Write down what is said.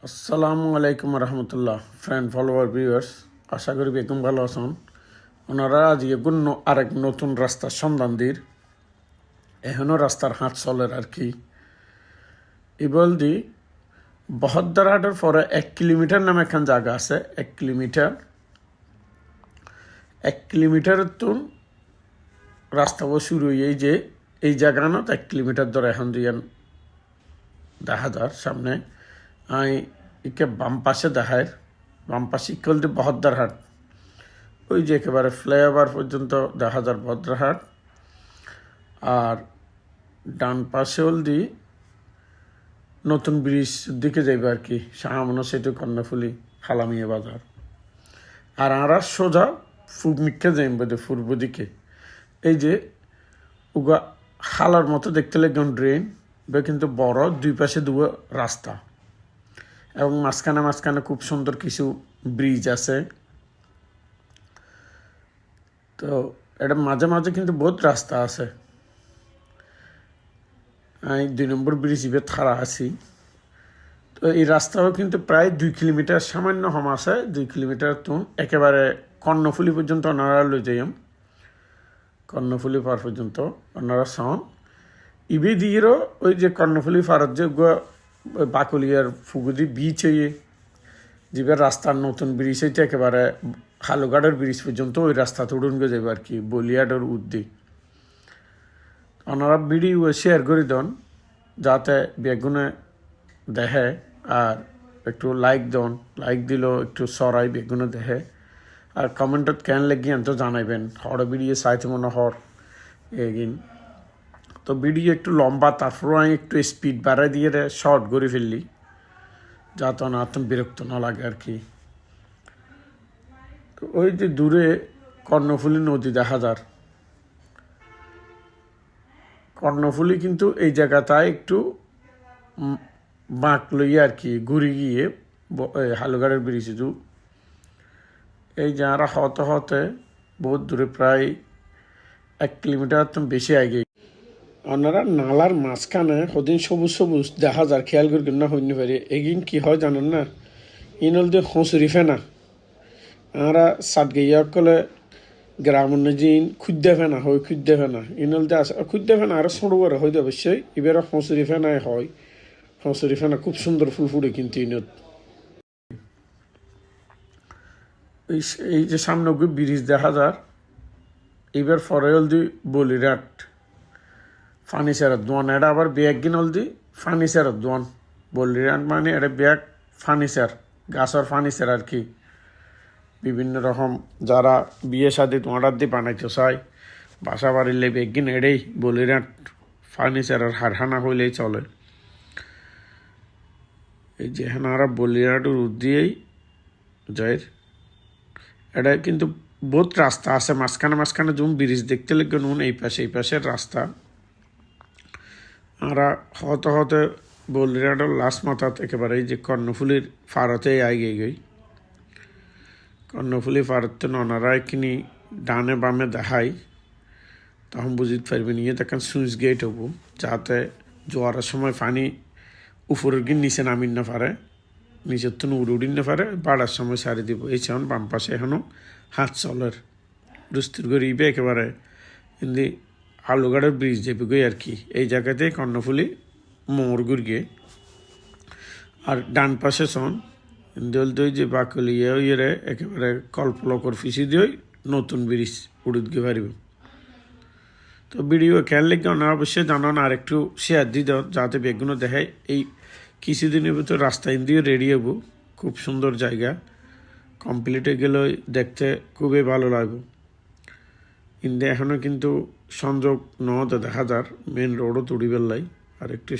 আসসালামু আলাইকুম রহমতুল্লাহ friend follower viewers, আশা করি বেগম ভালো আছেন। ওনারা আজকে আরেক নতুন রাস্তার সন্ধান দির এখনও রাস্তার হাত চলের আর কি ইবল দি বহদ্দারহাটের পরে 1 কিলোমিটার নামে একখান জায়গা আছে। 1 কিলোমিটারের তুন রাস্তা শুরু এই যে এই জায়গানত 1 কিলোমিটার ধরে এখন দিয়ান দেখা যার সামনে আই ইকে বাম পাশে দেখায়। বাম পাশে ইকল দি বহদ্দারহাট, ওই যে একেবারে ফ্লাইওভার পর্যন্ত দেখা যার বহদ্দারহাট। আর ডান পাশে হল দি নতুন ব্রিজ দিকে যাইবে আর কি, শাহমনা সেতু, কর্ণফুলি, হালামিয়া বাজার। আর আমরা সোজা মিক্ষে যাইবে পূর্ব দিকে। এই যে উগা হালার মতো দেখতে লাগবেন ড্রেন, কিন্তু বড় দুই পাশে দুটো রাস্তা এবং মাঝখানে খুব সুন্দর কিছু ব্রিজ আছে। তো এটা মাঝে মাঝে কিন্তু বহুত রাস্তা আছে। আমি 2 নম্বর ব্রিজ ইবে থারা আছি। তো এই রাস্তাও কিন্তু প্রায় 2 কিলোমিটার সামান্য হম আছে। 2 কিলোমিটার তো একেবারে কর্ণফুলি পর্যন্ত ওনারা লই যাইম। কর্ণফুলি পার পর্যন্ত ওনারা সাউন ইবে দিয়েরও ওই যে কর্ণফুলি পারত যে বাকুলিয়ার ফুগুদি বিচ হয়ে যেবার রাস্তার নতুন ব্রিজ হইতে একেবারে হালুঘাটের ব্রিজ পর্যন্ত ওই রাস্তা উড়ুন গে যাবে আর কি, বলিয়াডের উদ্দি। ওনারা ভিডিও শেয়ার করে দেন যাতে বেগুনে দেখে, আর একটু লাইক দেন। লাইক দিলেও একটু সরাই বেগুনে দেখে। আর কমেন্টত কেন লেগিয়ে তো জানাইবেন হর ভিডিও চাইতে মনে হর এগিন। তো ভিডিও একটু লম্বা, তারপরেও আমি একটু স্পিড বাড়াই দিয়ে শর্ট করে ফেললি যাতে না তুমি বিরক্ত না লাগে আর কি। তো ওই যে দূরে কর্ণফুলি নদী দেখা যার। কর্ণফুলি কিন্তু এই জায়গাটায় একটু বাঁক লইয়ে আর কি ঘুরে গিয়ে হালুঘাটের ব্রিজ এই যারা হতে বহুত দূরে, প্রায় 1 কিলোমিটার তো বেশি আগে। ওনারা নালার মাঝখানে সদিন সবুজ দেখা যার, খেয়াল করি না হইনি পারি। এগিন কি হয় জানেন না, ইনল দিয়ে হঁসুরি ফেনা আমরা সাত গিয়া কলে গ্রামের জিন খুদ্দে ফেনা হয়, খুদ্দে ফেনা ইনল দিয়ে আসে খুদ্দে ফেনা আরো ছোট করে হয় অবশ্যই। এবার হঁসুরি ফেনায় হয়, হঁসুরি ফেনা খুব সুন্দর ফুল ফুটে কিন্তু ইনত। এই যে সামনে ব্রিজ দেখা যার। এবার ফরে হলদি বলিরাট ফার্নিচারের দোয়ান, এটা আবার ব্যাগ কিন হলদি ফার্নিচারের দোয়ান। বলিরাট মানে এটা ব্যাগ ফার্নিচার, গাছের ফার্নিচার আর কি। বিভিন্ন রকম যারা বিয়ে শাদি তোমার দিয়ে বানাইতে চায়, বাসা বাড়িলে ব্যাগ কিন এটাই বলিরাট ফার্নিচারের হারহানা হইলেই চলে। এই যে হেনারা বলিরাটের উদ্দিয়েই যায়। এটা কিন্তু বহুত রাস্তা আছে মাঝখানে যেমন ব্রিজ দেখতে লাগবে নুন এই পাশের রাস্তা। আমরা হতে বলিরাটের লাস্ট মাথাত একেবারে এই যে কর্ণফুলির ফারতে আগে গই। কর্ণফুলি ফারতে ওনারা এখানি ডানে বামে দেখাই, তখন বুঝতে পারবেন নিয়ে দেখেন সুইচ গেট হব, যাতে জোয়ারের সময় পানি উপরের গিয়ে নিচে নামিন না পারে, নিচের তো উড়িন না পারে, বাড়ার সময় সারি দিব। এই যেমন বাম পাশে এখনও হাত চলের দুস্তির করে ইবে একেবারে কিন্তু আলুঘাটের ব্রিজ যাবে গই আর কি। এই জায়গাতে কর্ণফুলি মোরগুর গিয়ে। আর ডান পাশে শোন দল দই যে বাকলিয়ে ইয়ে একেবারে কল্পলকর ফিসি দিয়ে নতুন ব্রিজ উড়িত গিয়ে পারিব। তো ভিডিও খেয়াল লেগে না অবশ্যই জানান, আর একটু শেয়ার দিয়ে দেন যাতে বেগুনো দেখায়। এই কিছুদিনের ভিতর রাস্তা দিয়ে রেডি হবো, খুব সুন্দর জায়গা। কমপ্লিট হয়ে গেলে দেখতে খুবই ভালো লাগবে। ইন্ডিয়া এখনও কিন্তু সংযোগ নতে দেখা যার, মেন রোডও তুড়ি বেল্লাই আর একটু